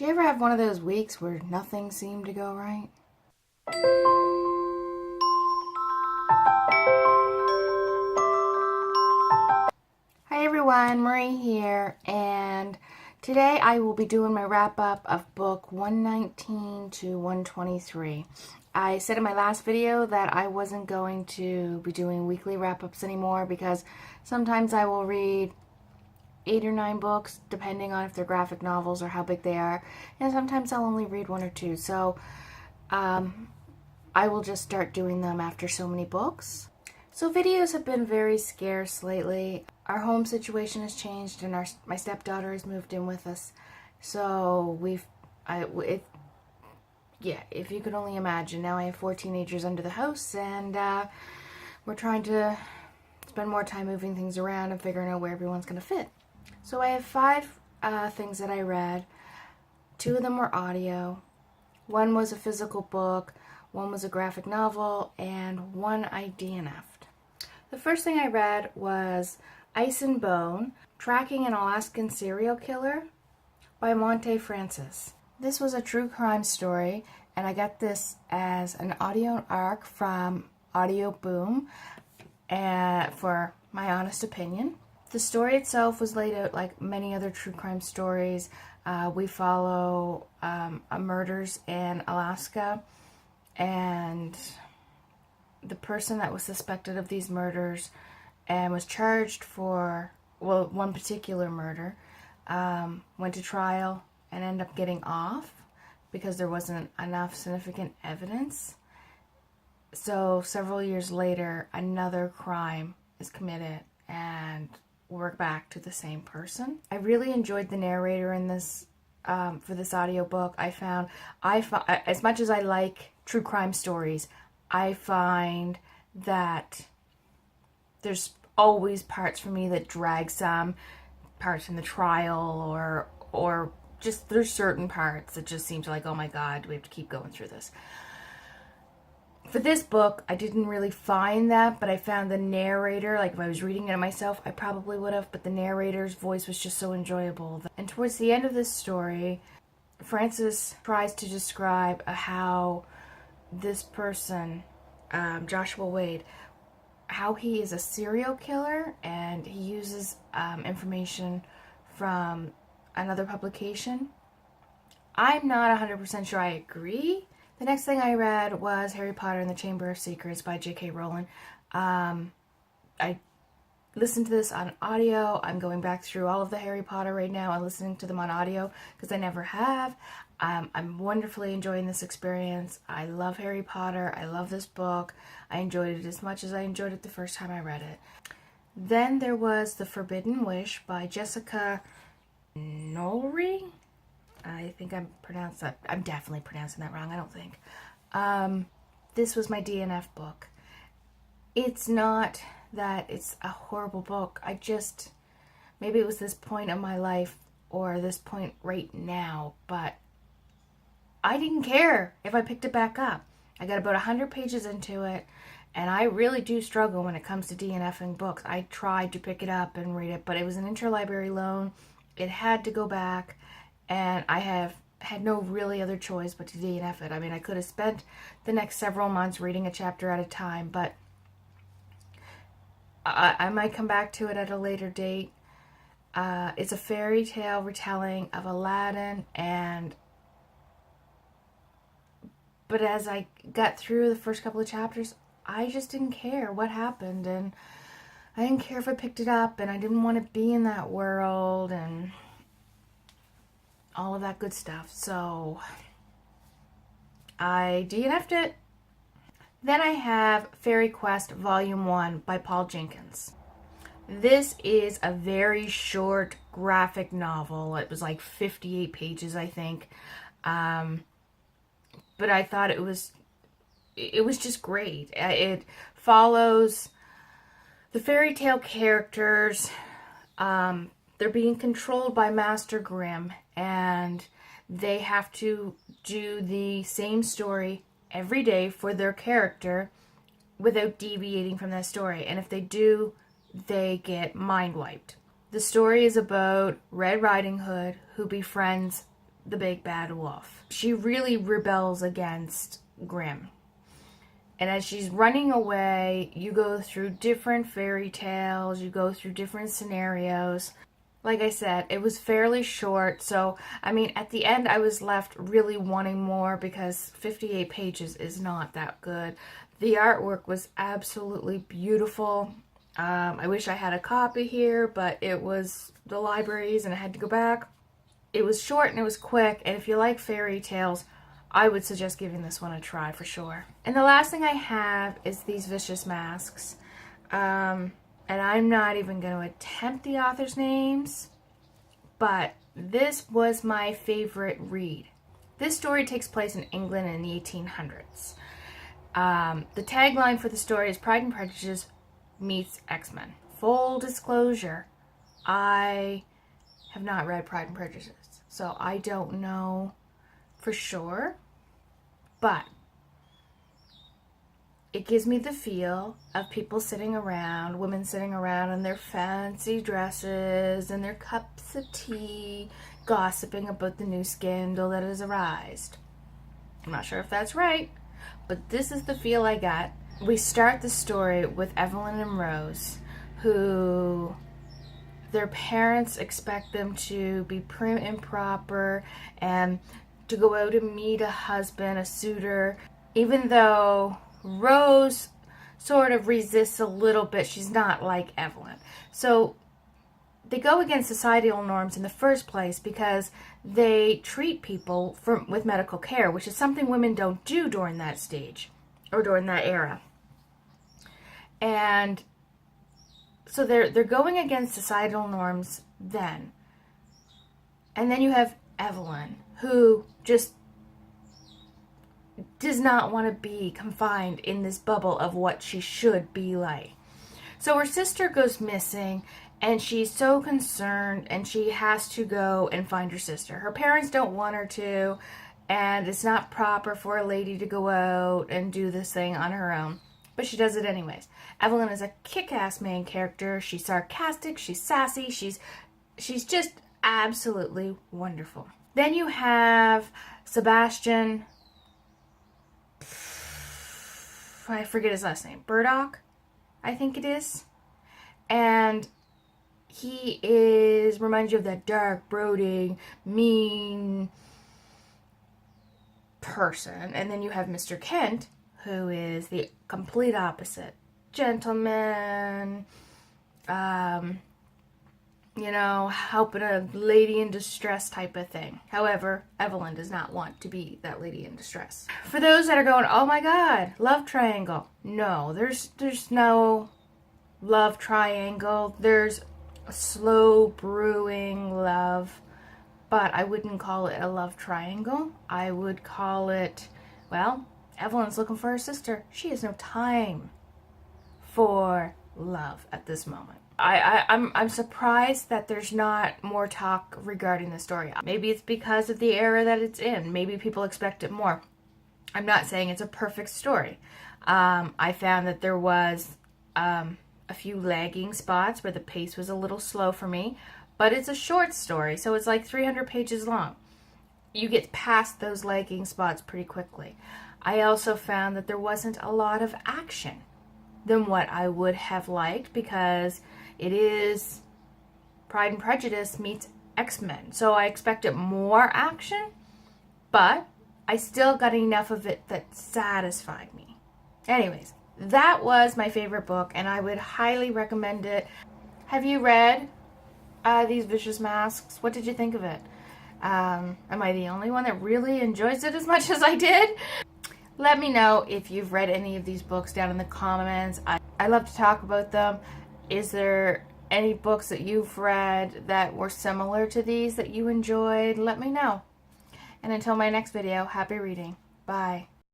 Do you ever have one of those weeks where nothing seemed to go right? Hi everyone, Marie here, and today I will be doing my wrap-up of book 119 to 123. I said in my last video that I wasn't going to be doing weekly wrap-ups anymore because sometimes I will read 8 or 9 books, depending on if they're graphic novels or how big they are, and sometimes I'll only read 1 or 2. So I will just start doing them after so many books. So videos have been very scarce lately. Our home situation has changed, and my stepdaughter has moved in with us. So if you could only imagine, now I have 4 teenagers under the house, and we're trying to spend more time moving things around and figuring out where everyone's going to fit. So I have 5 things that I read. 2 of them were audio. 1 was a physical book. 1 was a graphic novel, and 1 I DNF'd. The first thing I read was Ice and Bone, Tracking an Alaskan Serial Killer by Monte Francis. This was a true crime story, and I got this as an audio arc from Audio Boom for my honest opinion. The story itself was laid out like many other true crime stories. We follow murders in Alaska, and the person that was suspected of these murders and was charged for, well, one particular murder, went to trial and ended up getting off because there wasn't enough significant evidence. So several years later, another crime is committed, and we're back to the same person. I really enjoyed the narrator in this for this audiobook. I found as much as I like true crime stories, I find that there's always parts for me that drag some parts in the trial, or just there's certain parts that just seem to like, oh my god, do we have to keep going through this? For this book, I didn't really find that, but I found the narrator, like if I was reading it myself, I probably would have, but the narrator's voice was just so enjoyable. And towards the end of this story, Francis tries to describe how this person, Joshua Wade, how he is a serial killer, and he uses information from another publication. I'm not 100% sure I agree. The next thing I read was Harry Potter and the Chamber of Secrets by J.K. Rowling. I listened to this on audio. I'm going back through all of the Harry Potter right now and listening to them on audio because I never have. I'm wonderfully enjoying this experience. I love Harry Potter. I love this book. I enjoyed it as much as I enjoyed it the first time I read it. Then there was The Forbidden Wish by Jessica Khoury. I think I'm definitely pronouncing that wrong, I don't think. This was my DNF book. It's not that it's a horrible book. Maybe it was this point in my life or this point right now, but I didn't care if I picked it back up. I got about 100 pages into it, and I really do struggle when it comes to DNFing books. I tried to pick it up and read it, but it was an interlibrary loan. It had to go back, and I have had no really other choice but to DNF it. I mean, I could have spent the next several months reading a chapter at a time, but I might come back to it at a later date. It's a fairy tale retelling of Aladdin, but as I got through the first couple of chapters, I just didn't care what happened, and I didn't care if I picked it up, and I didn't want to be in that world, and all of that good stuff. So I DNF'd it. Then I have Fairy Quest Volume 1 by Paul Jenkins. This is a very short graphic novel. It was like 58 pages, I think. But I thought it was just great. It follows the fairy tale characters. They're being controlled by Master Grimm, and they have to do the same story every day for their character without deviating from that story. And if they do, they get mind wiped. The story is about Red Riding Hood, who befriends the big bad wolf. She really rebels against Grimm. And as she's running away, you go through different fairy tales, you go through different scenarios. Like I said, it was fairly short, so, I mean, at the end I was left really wanting more because 58 pages is not that good. The artwork was absolutely beautiful. I wish I had a copy here, but it was the library's and I had to go back. It was short and it was quick, and if you like fairy tales, I would suggest giving this one a try for sure. And the last thing I have is these Vicious Masks. And I'm not even going to attempt the author's names, but this was my favorite read. This story takes place in England in the 1800s. The tagline for the story is Pride and Prejudice meets X-Men. Full disclosure, I have not read Pride and Prejudice, so I don't know for sure, but it gives me the feel of people sitting around, women sitting around in their fancy dresses and their cups of tea, gossiping about the new scandal that has arisen. I'm not sure if that's right, but this is the feel I got. We start the story with Evelyn and Rose, who their parents expect them to be prim and proper and to go out and meet a husband, a suitor, even though Rose sort of resists a little bit. She's not like Evelyn. So they go against societal norms in the first place because they treat people with medical care, which is something women don't do during that stage or during that era. And so they're going against societal norms then. And then you have Evelyn, who just does not want to be confined in this bubble of what she should be like. So her sister goes missing, and she's so concerned, and she has to go and find her sister. Her parents don't want her to, and it's not proper for a lady to go out and do this thing on her own. But she does it anyways. Evelyn is a kick-ass main character. She's sarcastic, she's sassy, she's just absolutely wonderful. Then you have Sebastian, I forget his last name, Burdock, I think it is. And he reminds you of that dark, brooding, mean person. And then you have Mr. Kent, who is the complete opposite. Gentleman, helping a lady in distress type of thing. However, Evelyn does not want to be that lady in distress. For those that are going, oh my god, love triangle. No, there's no love triangle. There's a slow brewing love, but I wouldn't call it a love triangle. I would call it, well, Evelyn's looking for her sister. She has no time for love at this moment. I'm surprised that there's not more talk regarding the story. Maybe it's because of the era that it's in. Maybe people expect it more. I'm not saying it's a perfect story. I found that there was a few lagging spots where the pace was a little slow for me, but it's a short story, so it's like 300 pages long. You get past those lagging spots pretty quickly. I also found that there wasn't a lot of action than what I would have liked, because it is Pride and Prejudice meets X-Men. So I expected more action, but I still got enough of it that satisfied me. Anyways, that was my favorite book, and I would highly recommend it. Have you read these Vicious Masks? What did you think of it? Am I the only one that really enjoys it as much as I did? Let me know if you've read any of these books down in the comments. I love to talk about them. Is there any books that you've read that were similar to these that you enjoyed? Let me know. And until my next video, happy reading. Bye.